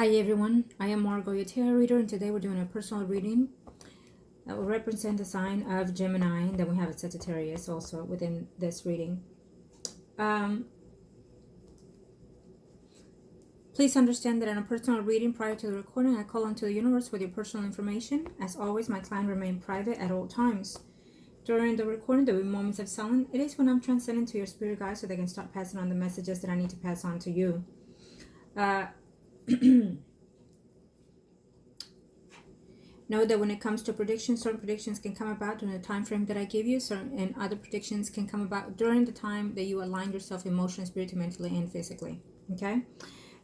Hi everyone, I am Margo, your tarot reader, and today we're doing a personal reading that will represent the sign of Gemini, and then we have a Sagittarius also within this reading. Please understand that in a personal reading prior to the recording, I call onto the universe with your personal information. As always, my client remains private at all times. During the recording, there will be moments of silence. It is when I'm transcending to your spirit guides so they can start passing on the messages that I need to pass on to you. Know that when it comes to predictions, certain predictions can come about during the time frame that I give you, and other predictions can come about during the time that you align yourself emotionally, spiritually, mentally, and physically. Okay?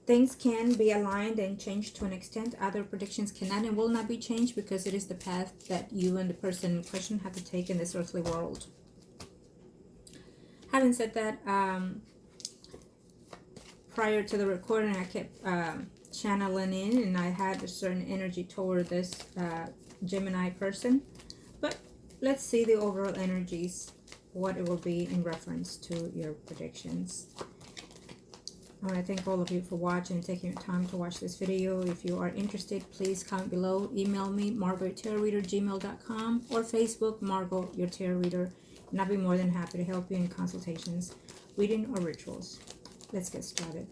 Things can be aligned and changed to an extent. Other predictions cannot and will not be changed because it is the path that you and the person in question have to take in this earthly world. Having said that, prior to the recording, I kept channeling in, and I had a certain energy toward this Gemini person. But let's see the overall energies, what it will be in reference to your predictions. I want to thank all of you for watching and taking your time to watch this video. If you are interested, please comment below. Email me, margourtarotreader@gmail.com, or Facebook, Margo, your tarot reader, and I'll be more than happy to help you in consultations, reading, or rituals. Let's get started.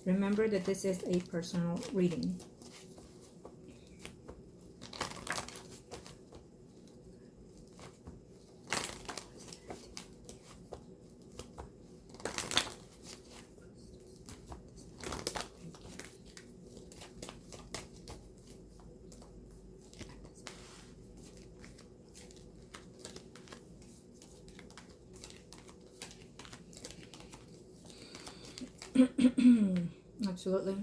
Remember that this is a personal reading. Absolutely.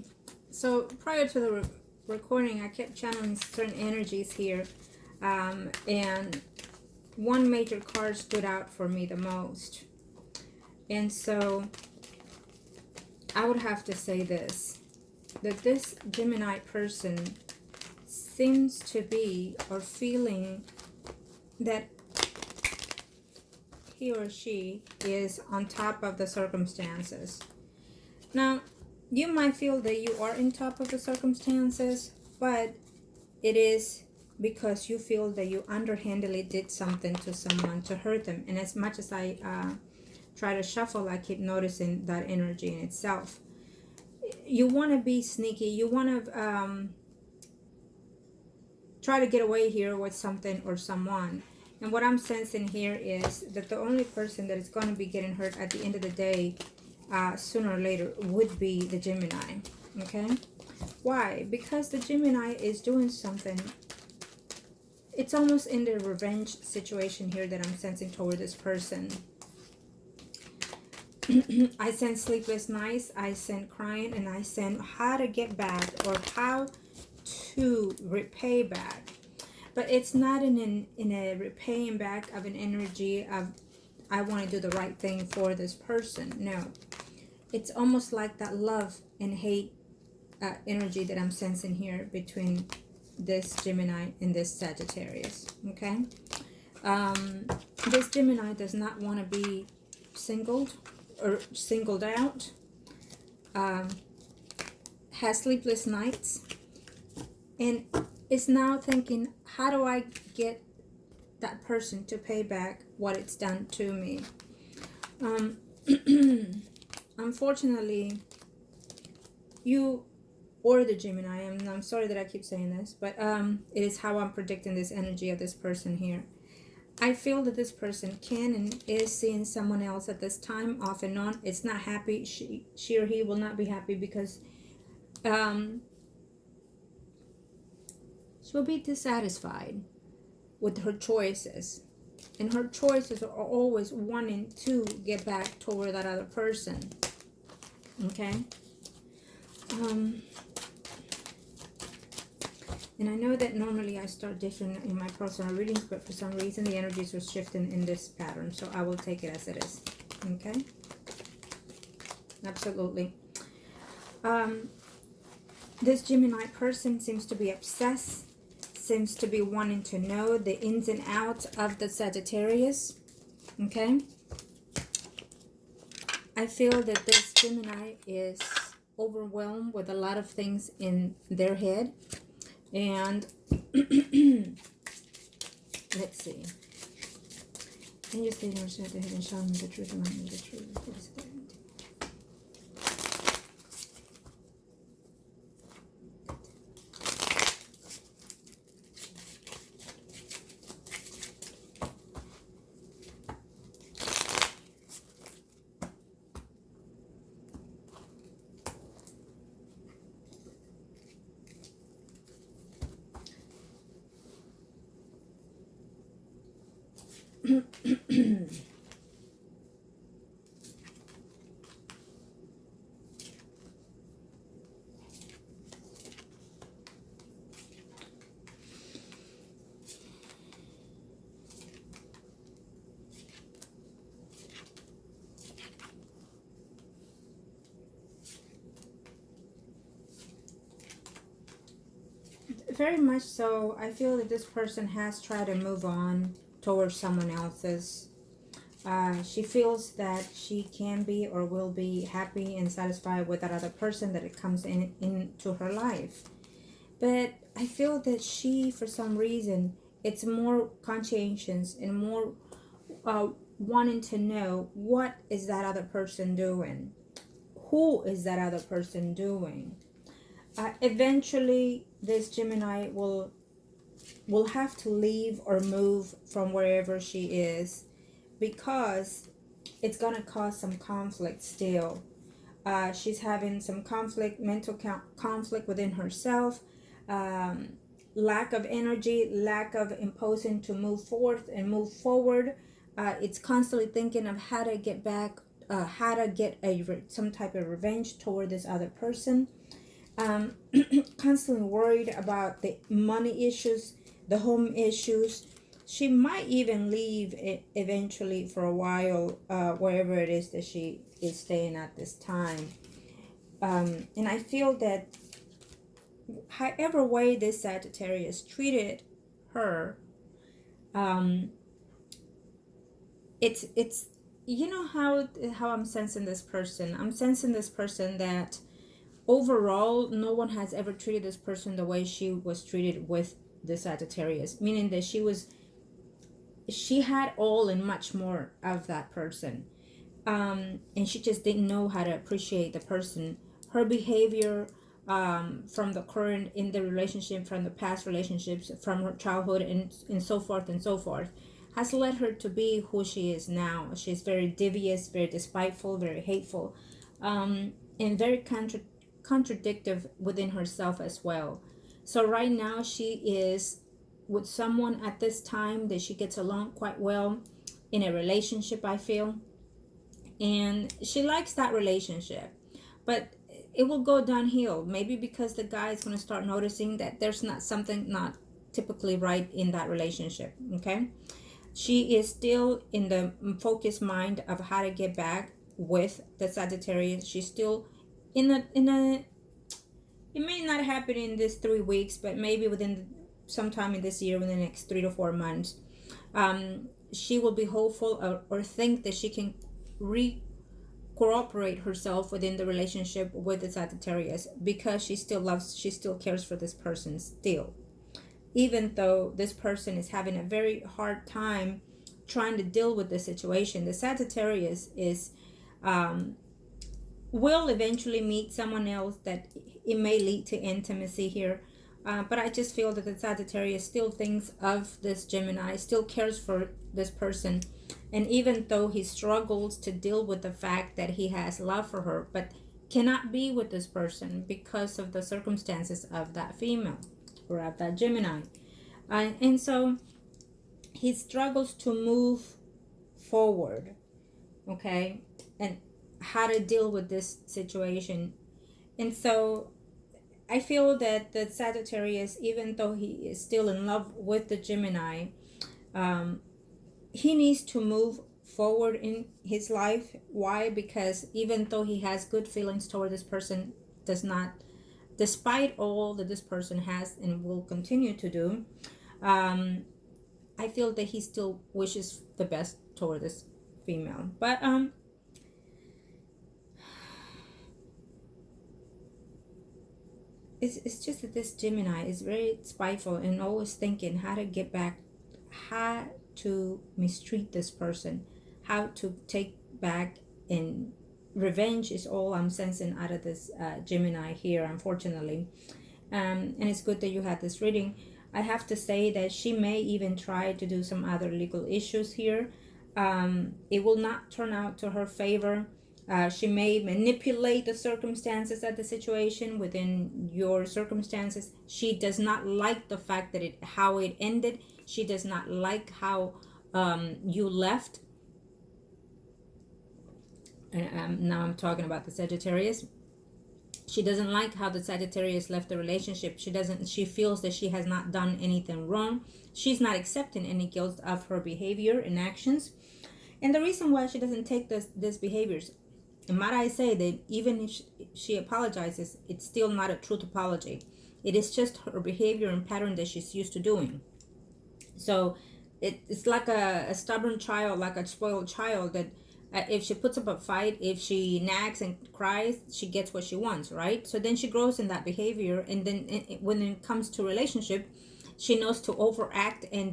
So prior to the recording, I kept channeling certain energies here, and one major card stood out for me the most. And so I would have to say this, that this Gemini person seems to be or feeling that he or she is on top of the circumstances. Now, you might feel that you are in top of the circumstances, but it is because you feel that you underhandedly did something to someone to hurt them. And as much as I try to shuffle, I keep noticing that energy in itself. You want to be sneaky. You want to try to get away here with something or someone. And what I'm sensing here is that the only person that is going to be getting hurt at the end of the day, sooner or later, would be the Gemini. Okay? Why? Because the Gemini is doing something. It's almost in the revenge situation here that I'm sensing toward this person. I sense sleepless nights, I sense crying, and I sense how to get back or how to repay back. But it's not in a repaying back of an energy of I want to do the right thing for this person. No. It's almost like that love and hate energy that I'm sensing here between this Gemini and this Sagittarius. Okay? This Gemini does not want to be singled or singled out. Has sleepless nights. And is now thinking, how do I get that person to pay back what it's done to me? Unfortunately, you or the Gemini, I'm sorry that I keep saying this, but it is how I'm predicting this energy of this person here. I feel that this person can and is seeing someone else at this time, off and on. It's not happy. She or he will not be happy because she'll be dissatisfied with her choices. And her choices are always wanting to get back toward that other person. Okay? And I know that normally I start different in my personal readings, but for some reason the energies are shifting in this pattern. So I will take it as it is. Okay? Absolutely. This Gemini person seems to be obsessed, seems to be wanting to know the ins and outs of the Sagittarius. Okay? I feel that this Gemini is overwhelmed with a lot of things in their head. And let's see. Can you stay there so they haven't shown me the truth, remind me the truth? What is it? Very much so. I feel that this person has tried to move on towards someone else's. She feels that she can be or will be happy and satisfied with that other person that it comes into her life. But I feel that she, for some reason, it's more conscientious and more wanting to know what is that other person doing, who is that other person doing. Eventually, this Gemini will have to leave or move from wherever she is, because it's going to cause some conflict still. She's having some conflict, mental conflict within herself, lack of energy, lack of imposing to move forth and move forward. It's constantly thinking of how to get back, how to get some type of revenge toward this other person. Constantly worried about the money issues, the home issues. She might even leave eventually for a while, wherever it is that she is staying at this time. And I feel that however way this Sagittarius treated her, it's you know how I'm sensing this person. I'm sensing this person that overall, no one has ever treated this person the way she was treated with the Sagittarius, meaning that she had all and much more of that person, and she just didn't know how to appreciate the person. Her behavior, from the current in the relationship, from the past relationships, from her childhood, and so forth and so forth, has led her to be who she is now. She's very devious, very despiteful, very hateful, and very contradictive within herself as well. So right now she is with someone at this time that she gets along quite well in a relationship, I feel, and she likes that relationship, but it will go downhill, maybe because the guy is going to start noticing that there's not typically right in that relationship. Okay, she is still in the focused mind of how to get back with the Sagittarius. She's still in a it may not happen in this 3 weeks, but maybe within sometime in this year, within the next 3 to 4 months, she will be hopeful or think that she can cooperate herself within the relationship with the Sagittarius, because she still cares for this person still, even though this person is having a very hard time trying to deal with the situation. The Sagittarius is will eventually meet someone else that it may lead to intimacy here, but I just feel that the Sagittarius still thinks of this Gemini, still cares for this person, and even though he struggles to deal with the fact that he has love for her, but cannot be with this person because of the circumstances of that female or of that Gemini, and so he struggles to move forward, okay, and how to deal with this situation. And so I feel that the Sagittarius, even though he is still in love with the Gemini, he needs to move forward in his life. Why? Because even though he has good feelings toward this person, does not, despite all that this person has and will continue to do, I feel that he still wishes the best toward this female. But it's just that this Gemini is very spiteful and always thinking how to get back, how to mistreat this person, how to take back, and revenge is all I'm sensing out of this Gemini here, unfortunately. And it's good that you had this reading. I have to say that she may even try to do some other legal issues here. It will not turn out to her favor. She may manipulate the circumstances of the situation within your circumstances. She does not like the fact that how it ended. She does not like how you left. And now I'm talking about the Sagittarius. She doesn't like how the Sagittarius left the relationship. She feels that she has not done anything wrong. She's not accepting any guilt of her behavior and actions. And the reason why she doesn't take this behaviors, and might I say that even if she apologizes, it's still not a truth apology. It is just her behavior and pattern that she's used to doing. So it's like a stubborn child, like a spoiled child that if she puts up a fight, if she nags and cries, she gets what she wants, right? So then she grows in that behavior, and then when it comes to relationship, she knows to overact and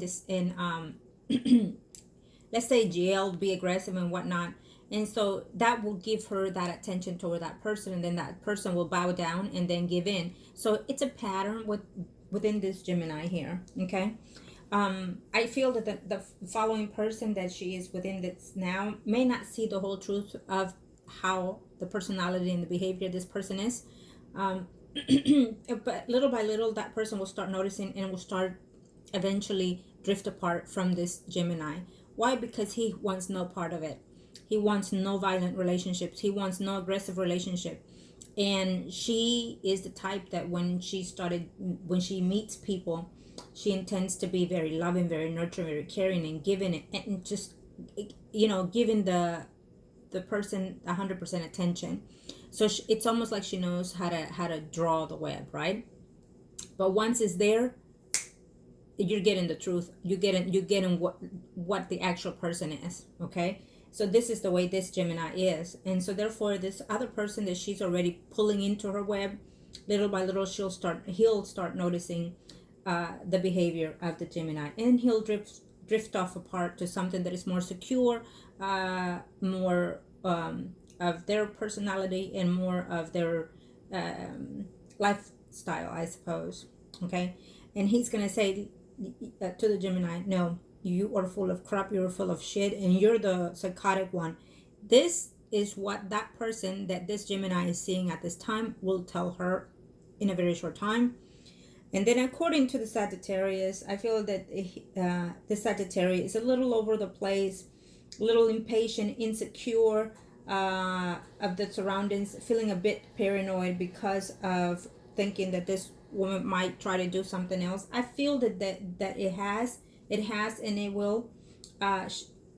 let's say jail, be aggressive and whatnot. And so that will give her that attention toward that person, and then that person will bow down and then give in. So it's a pattern within this Gemini here, okay? I feel that the following person that she is within this now may not see the whole truth of how the personality and the behavior of this person is. But little by little, that person will start noticing and will start eventually drift apart from this Gemini. Why? Because he wants no part of it. He wants no violent relationships. He wants no aggressive relationship. And she is the type that when she meets people, she intends to be very loving, very nurturing, very caring, and giving, and just, giving the person 100% attention. So it's almost like she knows how to draw the web, right? But once it's there, you're getting the truth. You're getting what the actual person is. Okay. So this is the way this Gemini is. And so therefore this other person that she's already pulling into her web, little by little, he'll start noticing the behavior of the Gemini, and he'll drift off apart to something that is more secure, more of their personality, and more of their lifestyle, I suppose. Okay. And he's gonna say to the Gemini, no, you are full of crap, you're full of shit, and you're the psychotic one. This is what that person that this Gemini is seeing at this time will tell her in a very short time. And then according to the Sagittarius, I feel that the Sagittarius is a little over the place, a little impatient, insecure of the surroundings, feeling a bit paranoid because of thinking that this woman might try to do something else. I feel that it has, and it will.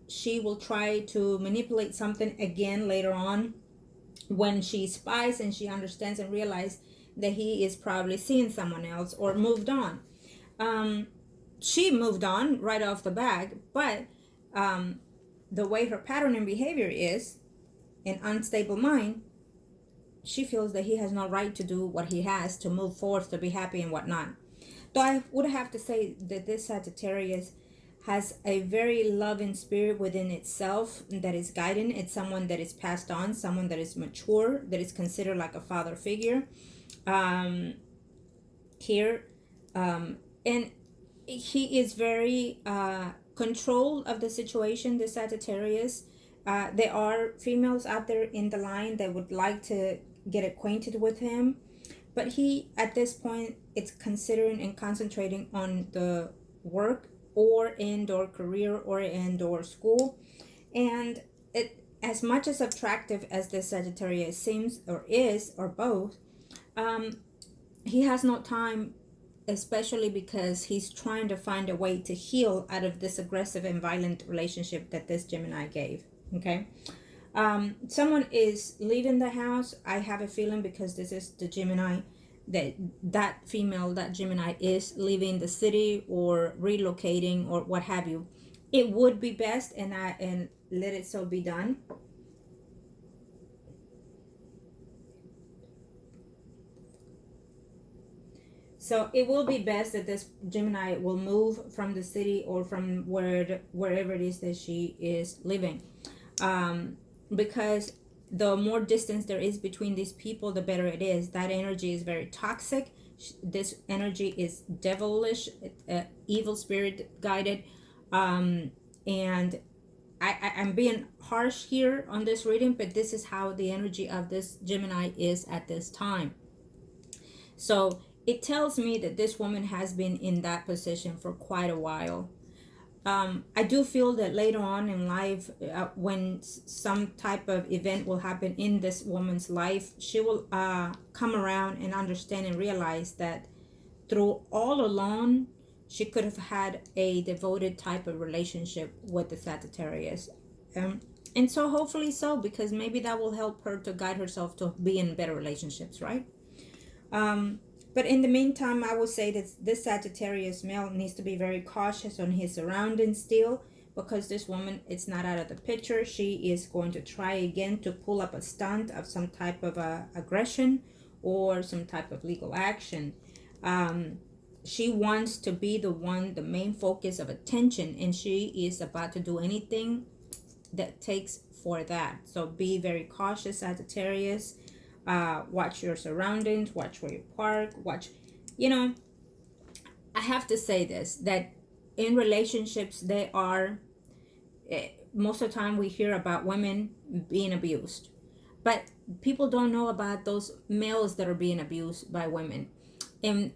She will try to manipulate something again later on when she spies and she understands and realizes that he is probably seeing someone else or moved on. She moved on right off the bat, but the way her pattern and behavior is, an unstable mind, she feels that he has no right to do what he has to move forth, to be happy and whatnot. Though I would have to say that this Sagittarius has a very loving spirit within itself that is guiding. It's someone that is passed on, someone that is mature, that is considered like a father figure here. And he is very control of the situation, the Sagittarius. There are females out there in the line that would like to get acquainted with him, but he at this point it's considering and concentrating on the work or indoor career or indoor school. And it, as much as attractive as this Sagittarius seems or is, or both, he has no time, especially because he's trying to find a way to heal out of this aggressive and violent relationship that this Gemini gave. Okay. Someone is leaving the house. I have a feeling, because this is the Gemini, that female, that Gemini is leaving the city or relocating or what have you. It would be best, and let it so be done. So it will be best that this Gemini will move from the city or from wherever it is that she is living, because the more distance there is between these people, the better it is. That energy is very toxic. This energy is devilish, evil spirit guided, and I'm being harsh here on this reading, but this is how the energy of this Gemini is at this time. So it tells me that this woman has been in that position for quite a while. I do feel that later on in life, when some type of event will happen in this woman's life, she will come around and understand and realize that through all along, she could have had a devoted type of relationship with the Sagittarius. And so hopefully so, because maybe that will help her to guide herself to be in better relationships, right? But in the meantime, I would say that this Sagittarius male needs to be very cautious on his surroundings still, because this woman, it's not out of the picture. She is going to try again to pull up a stunt of some type of aggression or some type of legal action. She wants to be the main focus of attention, and she is about to do anything that takes for that. So be very cautious, Sagittarius. Watch your surroundings, watch where you park, watch, I have to say this, that in relationships, they are, most of the time we hear about women being abused, but people don't know about those males that are being abused by women. And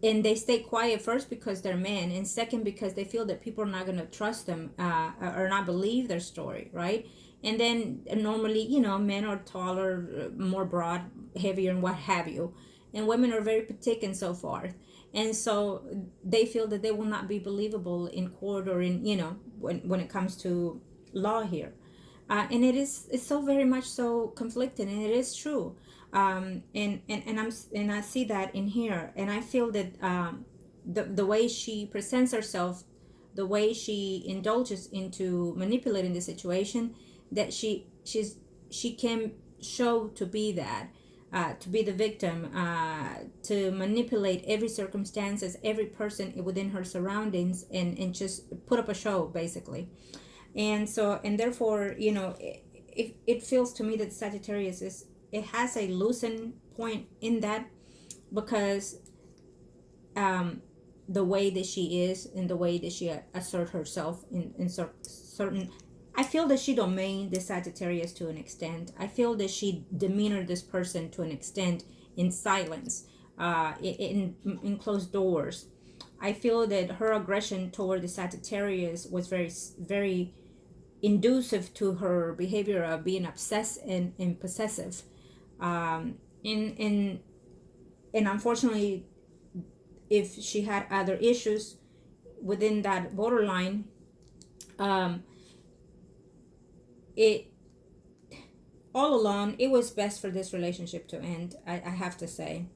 they stay quiet, first because they're men, and second because they feel that people are not going to trust them, or not believe their story, right? And then normally, men are taller, more broad, heavier, and what have you. And women are very petite and so forth. And so they feel that they will not be believable in court or in, when it comes to law here. And it's so very much so conflicted, and it is true. And I see that in here, and I feel that the way she presents herself, the way she indulges into manipulating the situation, that she can show to be that, to be the victim, to manipulate every circumstances, every person within her surroundings, and just put up a show basically. And so, and therefore, it feels to me that Sagittarius it has a loosened point in that, because the way that she is and the way that she assert herself in certain, I feel that she domained the Sagittarius to an extent. I feel that she demeanored this person to an extent in silence, in closed doors. I feel that her aggression toward the Sagittarius was very, very inducive to her behavior of being obsessed and possessive. And unfortunately, if she had other issues within that borderline, it all along, it was best for this relationship to end, I have to say,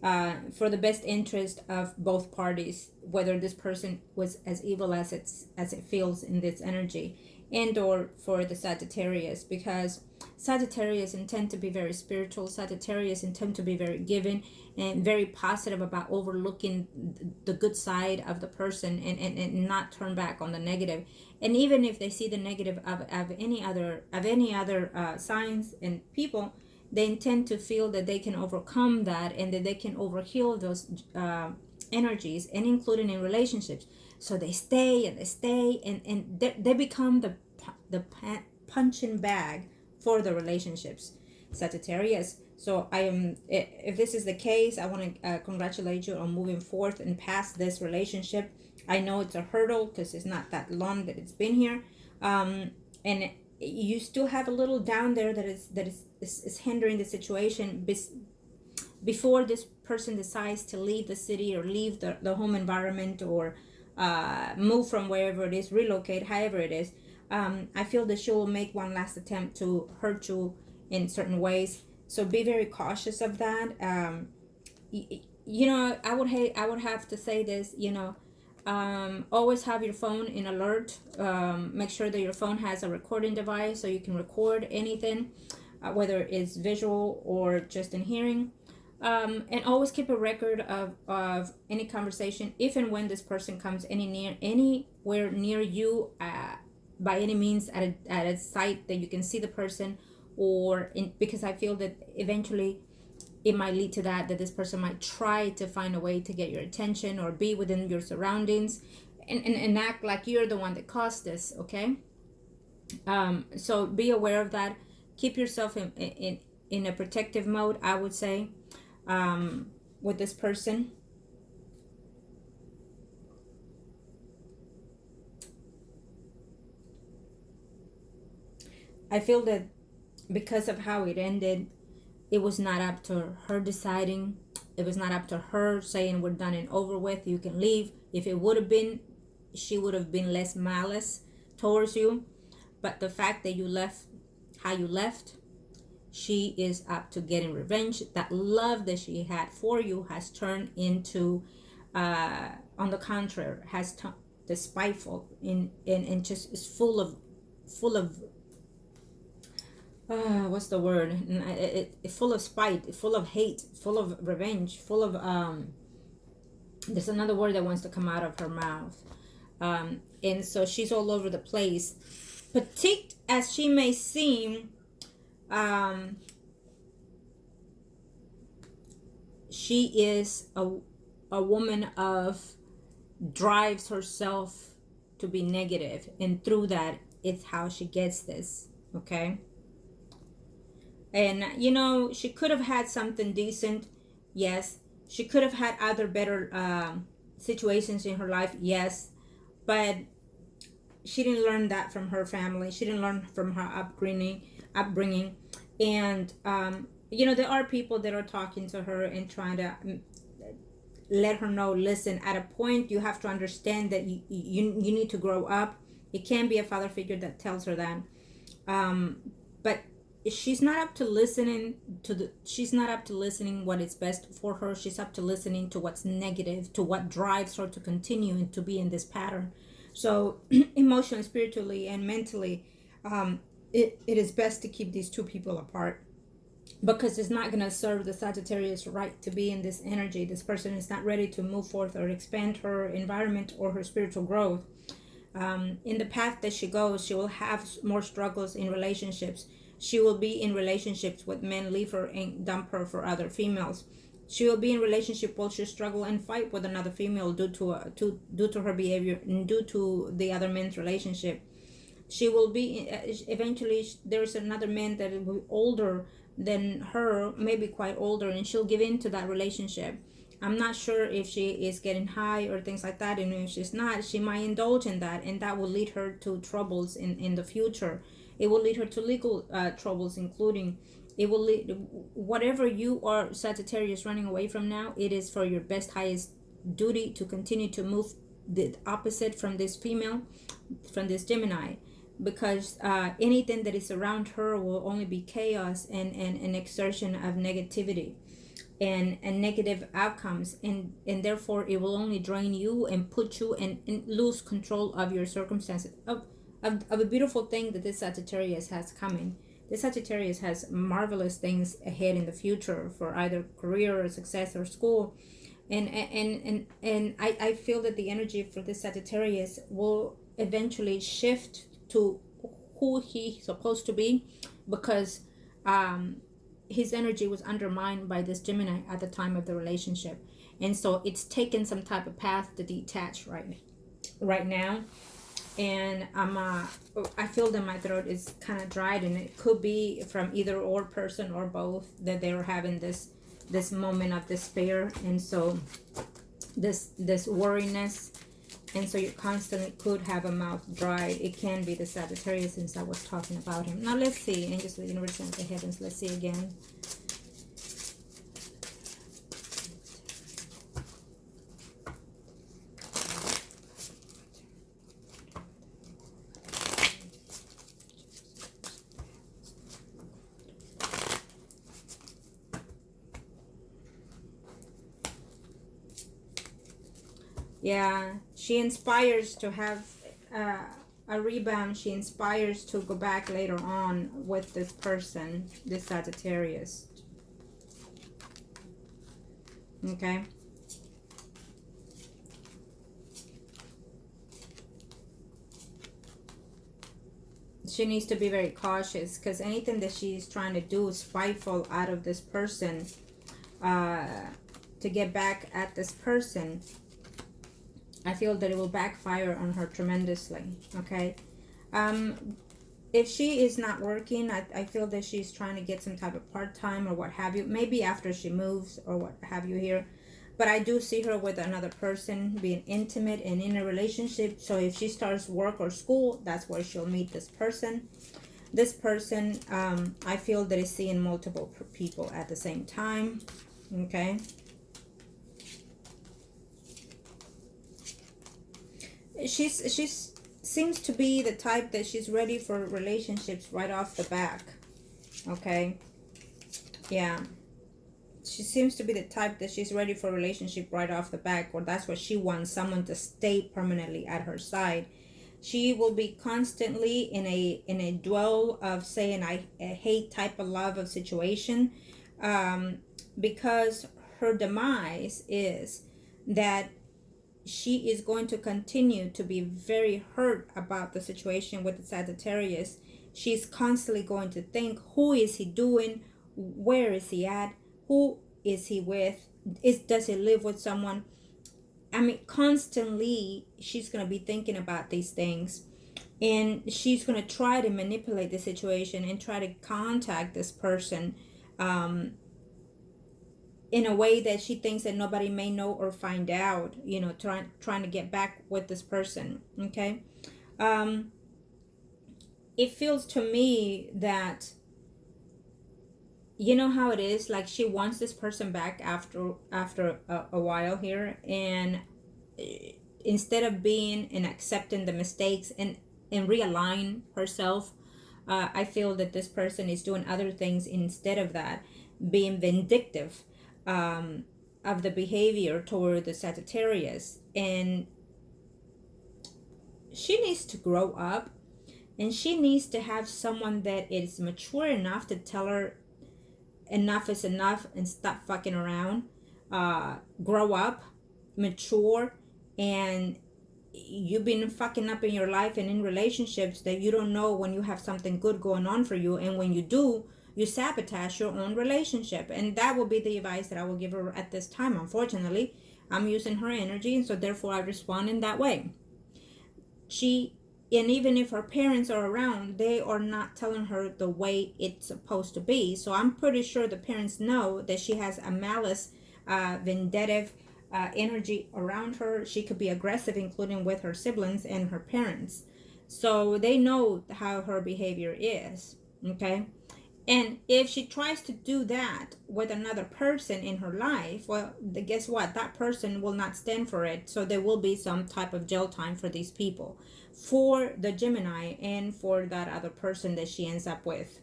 for the best interest of both parties, whether this person was as evil as it feels in this energy, and or for the Sagittarius, because Sagittarius intend to be very spiritual. Sagittarius intend to be very giving and very positive about overlooking the good side of the person, and not turn back on the negative. And even if they see the negative of any other signs and people, they intend to feel that they can overcome that, and that they can overheal those energies, and including in relationships. So they stay and they stay, and they become the punching bag for the relationships, Sagittarius. So if this is the case, I want to congratulate you on moving forth and past this relationship. I know it's a hurdle because it's not that long that it's been here, and you still have a little down there that is hindering the situation before this person decides to leave the city or leave the home environment, or move from wherever it is, relocate, however it is. I feel that she will make one last attempt to hurt you in certain ways. So be very cautious of that. I would have to say this, always have your phone in alert. Make sure that your phone has a recording device so you can record anything, whether it's visual or just in hearing. And always keep a record of any conversation, if and when this person comes anywhere near you, by any means, at a site that you can see the person, or because I feel that eventually it might lead to that this person might try to find a way to get your attention or be within your surroundings, and act like you're the one that caused this. Okay. So be aware of that. Keep yourself in a protective mode, I would say, with this person. I feel that because of how it ended, it was not up to her deciding. It was not up to her saying we're done and over with, you can leave. If it would have been, she would have been less malice towards you. But the fact that you left how you left, she is up to getting revenge. That love that she had for you has turned into, on the contrary, has turned despiteful and just is full of what's the word? Full of spite, full of hate, full of revenge, full of there's another word that wants to come out of her mouth. And so she's all over the place. Petite as she may seem, she is a woman of drives herself to be negative, and through that, it's how she gets this. Okay. And she could have had something decent, yes. She could have had other better situations in her life, yes. But she didn't learn that from her family. She didn't learn from her upbringing. And there are people that are talking to her and trying to let her know, listen, at a point you have to understand that you need to grow up. It can be a father figure that tells her that, but she's not up to listening what is best for her. She's up to listening to what's negative, to what drives her to continue and to be in this pattern. So emotionally, spiritually, and mentally, it is best to keep these two people apart, because it's not going to serve the Sagittarius right to be in this energy. This person is not ready to move forth or expand her environment or her spiritual growth. In the path that she goes, she will have more struggles in relationships. She will be in relationships with men leave her and dump her for other females. She will be in relationship while she struggle and fight with another female due to her behavior and due to the other men's relationship. She will be eventually, there's another man that will be older than her, maybe quite older, and she'll give in to that relationship. I'm not sure if she is getting high or things like that, and if she's not, she might indulge in that, and that will lead her to troubles in the future. It will lead her to legal troubles, including, it will lead, whatever you are, Sagittarius, running away from now, it is for your best, highest duty to continue to move the opposite from this female, from this Gemini, because anything that is around her will only be chaos and an exertion of negativity and negative outcomes, and therefore it will only drain you and put you and lose control of your circumstances, of a beautiful thing that this Sagittarius has coming. This Sagittarius has marvelous things ahead in the future for either career or success or school, and I feel that the energy for this Sagittarius will eventually shift to who he's supposed to be, because his energy was undermined by this Gemini at the time of the relationship, and so it's taken some type of path to detach right now. And I feel that my throat is kind of dried, and it could be from either or person or both, that they were having this moment of despair, and so this worriness, and so you constantly could have a mouth dried. It can be the Sagittarius, since I was talking about him. Now let's see, angels of the universe and the heavens, let's see again. Yeah, she inspires to have a rebound. She inspires to go back later on with this person, this Sagittarius. Okay. She needs to be very cautious, because anything that she's trying to do is spiteful out of this person, to get back at this person. I feel that it will backfire on her tremendously. Okay. If she is not working, I feel that she's trying to get some type of part-time or what have you, maybe after she moves or what have you here. But I do see her with another person, being intimate and in a relationship. So if she starts work or school, that's where she'll meet this person. This person, I feel that is seeing multiple people at the same time. Okay. She's seems to be the type that she's ready for relationships right off the back. Okay. Yeah. She seems to be the type that she's ready for a relationship right off the back, or that's what she wants, someone to stay permanently at her side. She will be constantly in a dwell of saying I hate type of love of situation, because her demise is that she is going to continue to be very hurt about the situation with the Sagittarius. She's constantly going to think, who is he doing? Where is he at? Who is he with? Does he live with someone? I mean, constantly she's going to be thinking about these things, and she's going to try to manipulate the situation and try to contact this person, in a way that she thinks that nobody may know or find out, trying to get back with this person. Okay. It feels to me that, you know how it is, like she wants this person back after a while here, and instead of being and accepting the mistakes and realign herself, I feel that this person is doing other things instead of that, being vindictive, of the behavior toward the Sagittarius. And she needs to grow up, and she needs to have someone that is mature enough to tell her enough is enough and stop fucking around. Grow up, mature, and you've been fucking up in your life and in relationships that you don't know when you have something good going on for you, and when you do, you sabotage your own relationship. And that will be the advice that I will give her at this time. Unfortunately, I'm using her energy, and so therefore I respond in that way. And even if her parents are around, they are not telling her the way it's supposed to be. So I'm pretty sure the parents know that she has a malice, vindictive energy around her. She could be aggressive, including with her siblings and her parents. So they know how her behavior is. Okay. And if she tries to do that with another person in her life, well, guess what? That person will not stand for it. So there will be some type of jail time for these people, for the Gemini and for that other person that she ends up with.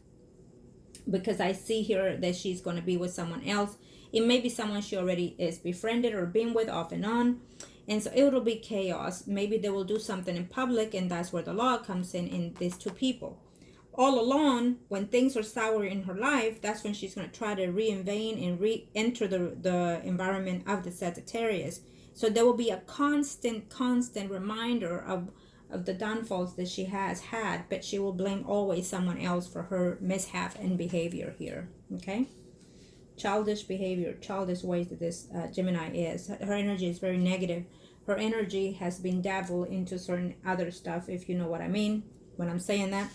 Because I see here that she's going to be with someone else. It may be someone she already is befriended or been with off and on. And so it will be chaos. Maybe they will do something in public, and that's where the law comes in these two people. All along, when things are sour in her life, that's when she's going to try to reinvade and re-enter the environment of the Sagittarius. So there will be a constant reminder of the downfalls that she has had, but she will blame always someone else for her mishap and behavior here. Okay? Childish behavior, childish ways that this Gemini is. Her energy is very negative. Her energy has been dabbled into certain other stuff, if you know what I mean when I'm saying that.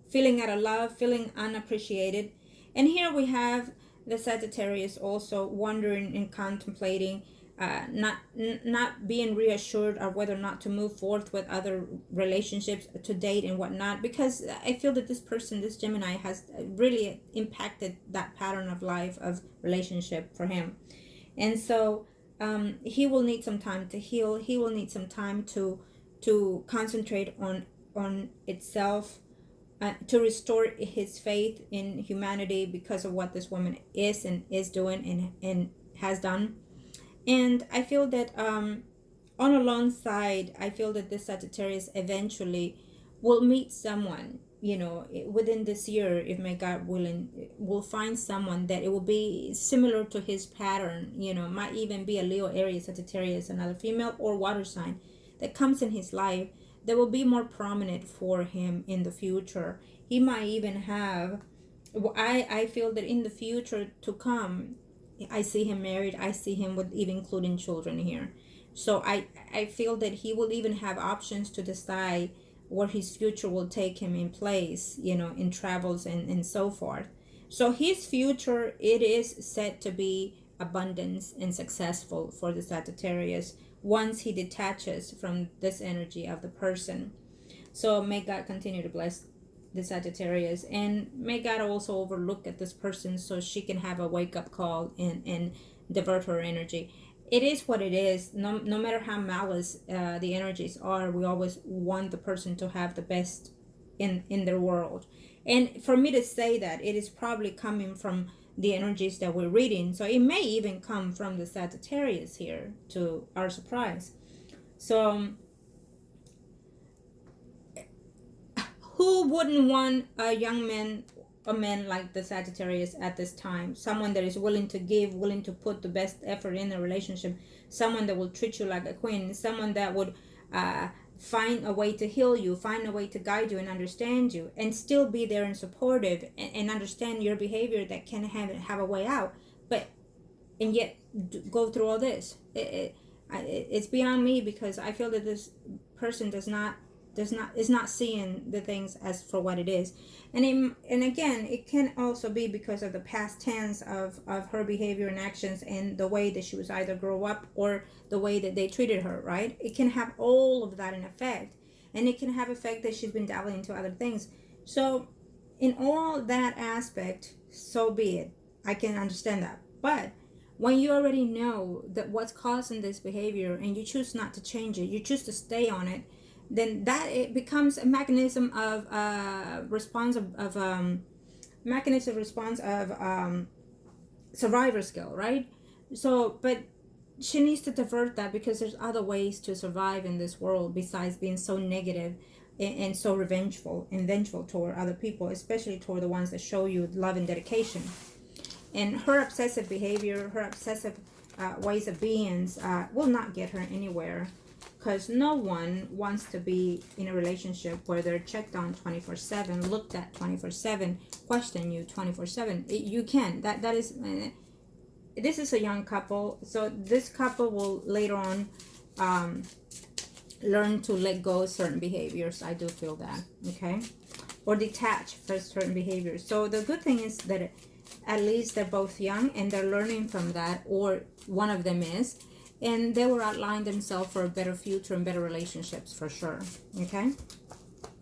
Feeling out of love, feeling unappreciated. And here we have the Sagittarius also wondering and contemplating, not being reassured of whether or not to move forth with other relationships to date and whatnot, because I feel that this person, this Gemini, has really impacted that pattern of life of relationship for him. And so he will need some time to heal. He will need some time to concentrate on itself, to restore his faith in humanity because of what this woman is and is doing and has done. And I feel that on alongside, I feel that this Sagittarius eventually will meet someone, you know, within this year, if may God willing, will find someone that it will be similar to his pattern. You know, might even be a Leo, Aries, Sagittarius, another female or water sign that comes in his life that will be more prominent for him in the future. He might even have, I feel that in the future to come, I see him married. I see him with even including children here. So I feel that he will even have options to decide where his future will take him in place, you know, in travels and so forth. So his future, it is set to be abundance and successful for the Sagittarius once he detaches from this energy of the person. So may God continue to bless the Sagittarius, and may God also overlook at this person so she can have a wake-up call and divert her energy. It is what it is. No matter how malice the energies are, we always want the person to have the best in their world. And for me to say that, it is probably coming from the energies that we're reading. So it may even come from the Sagittarius here, to our surprise. So who wouldn't want a man like the Sagittarius at this time? Someone that is willing to give, willing to put the best effort in a relationship, someone that will treat you like a queen, someone that would find a way to heal you, find a way to guide you and understand you, and still be there and supportive, and understand your behavior that can have a way out, but and yet go through all this. It's beyond me, because I feel that this person is not seeing the things as for what it is. And again, it can also be because of the past tense of her behavior and actions, and the way that she was either grow up or the way that they treated her, right? It can have all of that in effect, and it can have effect that she's been dabbling into other things. So in all that aspect, so be it. I can understand that. But when you already know that what's causing this behavior, and you choose not to change it, you choose to stay on it, then that it becomes a mechanism of survivor skill, right? So, but she needs to divert that, because there's other ways to survive in this world besides being so negative and so vengeful toward other people, especially toward the ones that show you love and dedication. And her obsessive behavior, her obsessive ways of being will not get her anywhere. Because no one wants to be in a relationship where they're checked on 24/7, looked at 24/7, question you 24/7. You can. That is. This is a young couple, so this couple will later on learn to let go of certain behaviors. I do feel that, okay, or detach from certain behaviors. So the good thing is that at least they're both young and they're learning from that, or one of them is. And they will outline themselves for a better future and better relationships for sure. Okay.